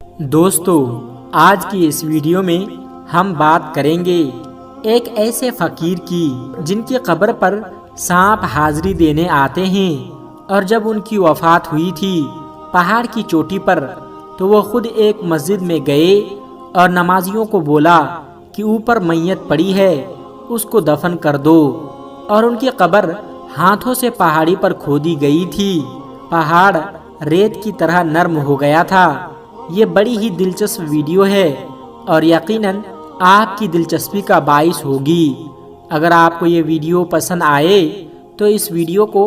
دوستو، آج کی اس ویڈیو میں ہم بات کریں گے ایک ایسے فقیر کی جن کی قبر پر سانپ حاضری دینے آتے ہیں، اور جب ان کی وفات ہوئی تھی پہاڑ کی چوٹی پر تو وہ خود ایک مسجد میں گئے اور نمازیوں کو بولا کہ اوپر میت پڑی ہے، اس کو دفن کر دو۔ اور ان کی قبر ہاتھوں سے پہاڑی پر کھودی گئی تھی، پہاڑ ریت کی طرح نرم ہو گیا تھا۔ یہ بڑی ہی دلچسپ ویڈیو ہے اور یقیناً آپ کی دلچسپی کا باعث ہوگی۔ اگر آپ کو یہ ویڈیو پسند آئے تو اس ویڈیو کو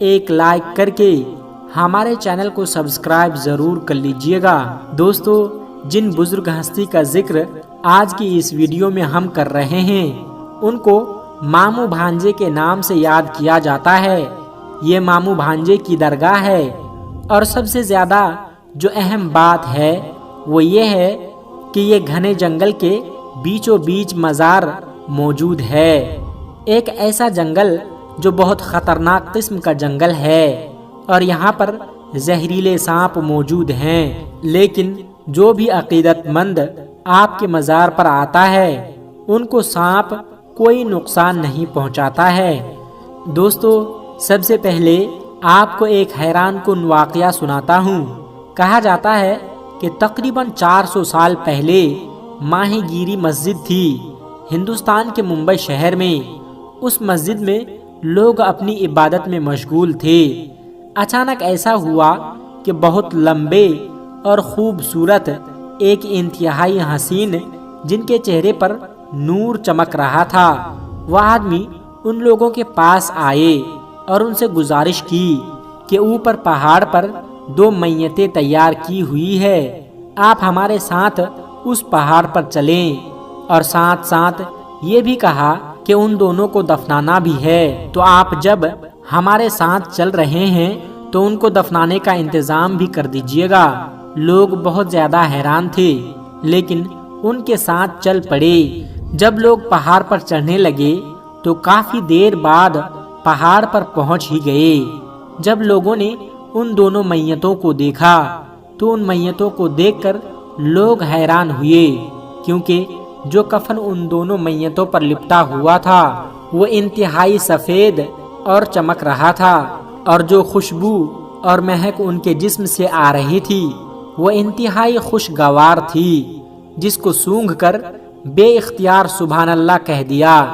ایک لائک کر کے ہمارے چینل کو سبسکرائب ضرور کر لیجئے گا۔ دوستو، جن بزرگ ہستی کا ذکر آج کی اس ویڈیو میں ہم کر رہے ہیں ان کو ماموں بھانجے کے نام سے یاد کیا جاتا ہے۔ یہ ماموں بھانجے کی درگاہ ہے، اور سب سے زیادہ جو اہم بات ہے وہ یہ ہے کہ یہ گھنے جنگل کے بیچوں بیچ مزار موجود ہے۔ ایک ایسا جنگل جو بہت خطرناک قسم کا جنگل ہے، اور یہاں پر زہریلے سانپ موجود ہیں، لیکن جو بھی عقیدت مند آپ کے مزار پر آتا ہے ان کو سانپ کوئی نقصان نہیں پہنچاتا ہے۔ دوستو، سب سے پہلے آپ کو ایک حیران کن واقعہ سناتا ہوں۔ کہا جاتا ہے کہ تقریباً 400 سال پہلے ماہی گیری مسجد تھی ہندوستان کے ممبئی شہر میں۔ اس مسجد میں لوگ اپنی عبادت میں مشغول تھے۔ اچانک ایسا ہوا کہ بہت لمبے اور خوبصورت ایک انتہائی حسین جن کے چہرے پر نور چمک رہا تھا، وہ آدمی ان لوگوں کے پاس آئے اور ان سے گزارش کی کہ اوپر پہاڑ پر 2 میتیں تیار کی ہوئی ہے، آپ ہمارے ساتھ اس پہاڑ پر چلیں، اور ساتھ ساتھ یہ بھی کہا کہ ان دونوں کو دفنانا بھی ہے، تو آپ جب ہمارے ساتھ چل رہے ہیں تو ان کو دفنانے کا انتظام بھی کر دیجئے گا۔ لوگ بہت زیادہ حیران تھے، لیکن ان کے ساتھ چل پڑے۔ جب لوگ پہاڑ پر چڑھنے لگے تو کافی دیر بعد پہاڑ پر پہنچ ہی گئے۔ جب لوگوں نے ان دونوں میتوں کو دیکھا تو ان میتوں کو دیکھ کر لوگ حیران ہوئے، کیونکہ جو کفن ان دونوں میتوں پر لپٹا ہوا تھا وہ انتہائی سفید اور چمک رہا تھا، اور جو خوشبو اور مہک ان کے جسم سے آ رہی تھی وہ انتہائی خوشگوار تھی، جس کو سونگھ کر بے اختیار سبحان اللہ کہہ دیا۔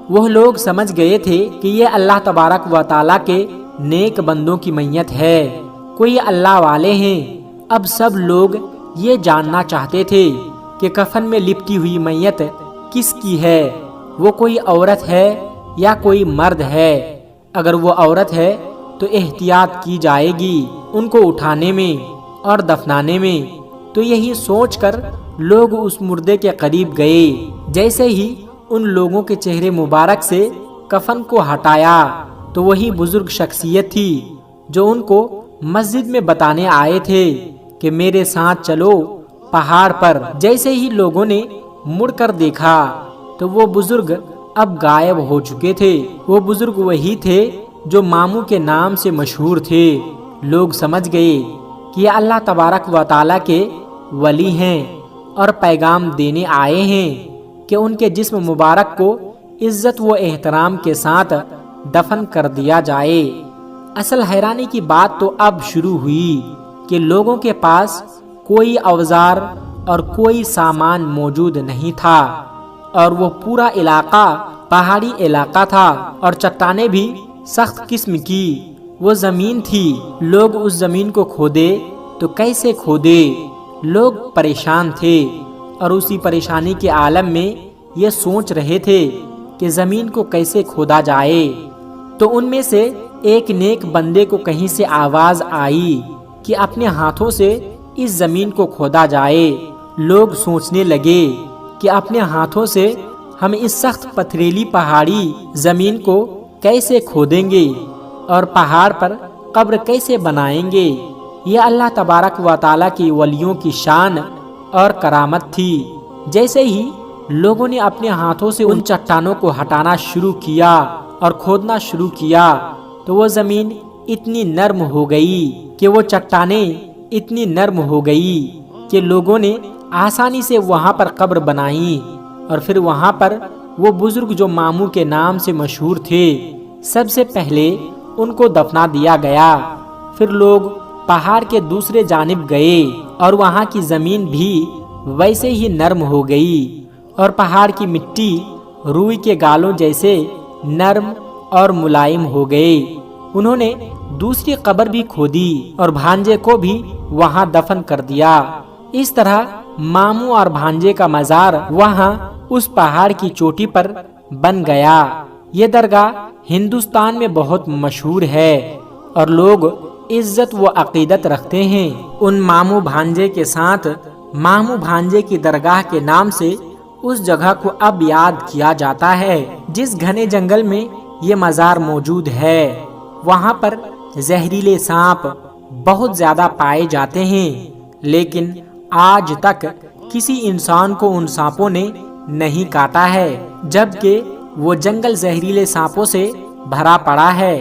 وہ لوگ سمجھ گئے تھے کہ یہ اللہ تبارک و تعالیٰ کے نیک بندوں کی میت ہے، کوئی اللہ والے ہیں۔ اب سب لوگ یہ جاننا چاہتے تھے کہ کفن میں لپٹی ہوئی میت کس کی ہے، وہ کوئی عورت ہے یا کوئی مرد ہے۔ اگر وہ عورت ہے تو احتیاط کی جائے گی ان کو اٹھانے میں اور دفنانے میں۔ تو یہی سوچ کر لوگ اس مردے کے قریب گئے۔ جیسے ہی ان لوگوں کے چہرے مبارک سے کفن کو ہٹایا تو وہی بزرگ شخصیت تھی جو ان کو مسجد میں بتانے آئے تھے کہ میرے ساتھ چلو پہاڑ پر۔ جیسے ہی لوگوں نے مڑ کر دیکھا تو وہ بزرگ اب غائب ہو چکے تھے۔ وہ بزرگ وہی تھے جو ماموں کے نام سے مشہور تھے۔ لوگ سمجھ گئے کہ یہ اللہ تبارک و تعالیٰ کے ولی ہیں اور پیغام دینے آئے ہیں کہ ان کے جسم مبارک کو عزت و احترام کے ساتھ دفن کر دیا جائے۔ اصل حیرانی کی بات تو اب شروع ہوئی کہ لوگوں کے پاس کوئی اوزار اور کوئی سامان موجود نہیں تھا، اور وہ پورا علاقہ پہاڑی علاقہ تھا، اور چٹانیں بھی سخت قسم کی وہ زمین تھی۔ لوگ اس زمین کو کھودے تو کیسے کھودے؟ لوگ پریشان تھے، اور اسی پریشانی کے عالم میں یہ سوچ رہے تھے کہ زمین کو کیسے کھودا جائے۔ تو ان میں سے ایک نیک بندے کو کہیں سے آواز آئی کہ اپنے ہاتھوں سے اس زمین کو کھودا جائے۔ لوگ سوچنے لگے کہ اپنے ہاتھوں سے ہم اس سخت پتھریلی پہاڑی زمین کو کیسے کھودیں گے اور پہاڑ پر قبر کیسے بنائیں گے؟ یہ اللہ تبارک و تعالیٰ کی ولیوں کی شان اور کرامت تھی۔ جیسے ہی لوگوں نے اپنے ہاتھوں سے ان چٹانوں کو ہٹانا شروع کیا اور کھودنا شروع کیا تو وہ زمین اتنی نرم ہو گئی کہ وہ چٹانیں اتنی نرم ہو گئی کہ لوگوں نے آسانی سے وہاں پر قبر بنائی اور پھر وہاں پر وہ بزرگ جو ماموں کے نام سے مشہور تھے سب سے پہلے ان کو دفنا دیا گیا۔ پھر لوگ پہاڑ کے دوسرے جانب گئے اور وہاں کی زمین بھی ویسے ہی نرم ہو گئی اور پہاڑ کی مٹی روئی کے گالوں جیسے نرم اور ملائم ہو گئے۔ انہوں نے دوسری قبر بھی کھودی اور بھانجے کو بھی وہاں دفن کر دیا۔ اس طرح ماموں اور بھانجے کا مزار وہاں اس پہاڑ کی چوٹی پر بن گیا۔ یہ درگاہ ہندوستان میں بہت مشہور ہے اور لوگ عزت و عقیدت رکھتے ہیں۔ ان ماموں بھانجے کے ساتھ ماموں بھانجے کی درگاہ کے نام سے اس جگہ کو اب یاد کیا جاتا ہے جس گھنے جنگل میں یہ مزار موجود ہے۔ وہاں پر زہریلے سانپ بہت زیادہ پائے جاتے ہیں، لیکن آج تک کسی انسان کو ان سانپوں نے نہیں کاٹا ہے، جبکہ وہ جنگل زہریلے سانپوں سے بھرا پڑا ہے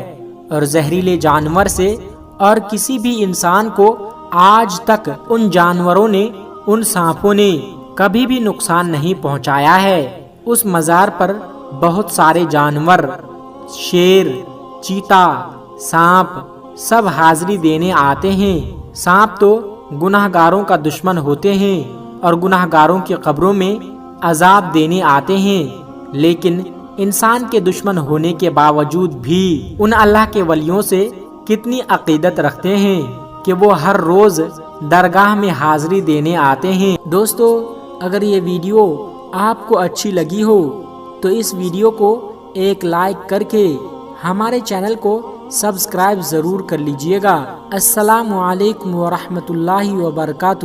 اور زہریلے جانور سے، اور کسی بھی انسان کو آج تک ان جانوروں نے، ان سانپوں نے کبھی بھی نقصان نہیں پہنچایا ہے۔ اس مزار پر بہت سارے جانور، شیر، چیتا، سانپ سب حاضری دینے آتے ہیں۔ سانپ تو گناہ گاروں کا دشمن ہوتے ہیں اور گناہ گاروں کی قبروں میں عذاب دینے آتے ہیں، لیکن انسان کے دشمن ہونے کے باوجود بھی ان اللہ کے ولیوں سے کتنی عقیدت رکھتے ہیں کہ وہ ہر روز درگاہ میں حاضری دینے آتے ہیں۔ دوستو، اگر یہ ویڈیو آپ کو اچھی لگی ہو تو اس ویڈیو کو ایک لائک کر کے ہمارے چینل کو سبسکرائب ضرور کر لیجئے گا۔ السلام علیکم ورحمۃ اللہ وبرکاتہ۔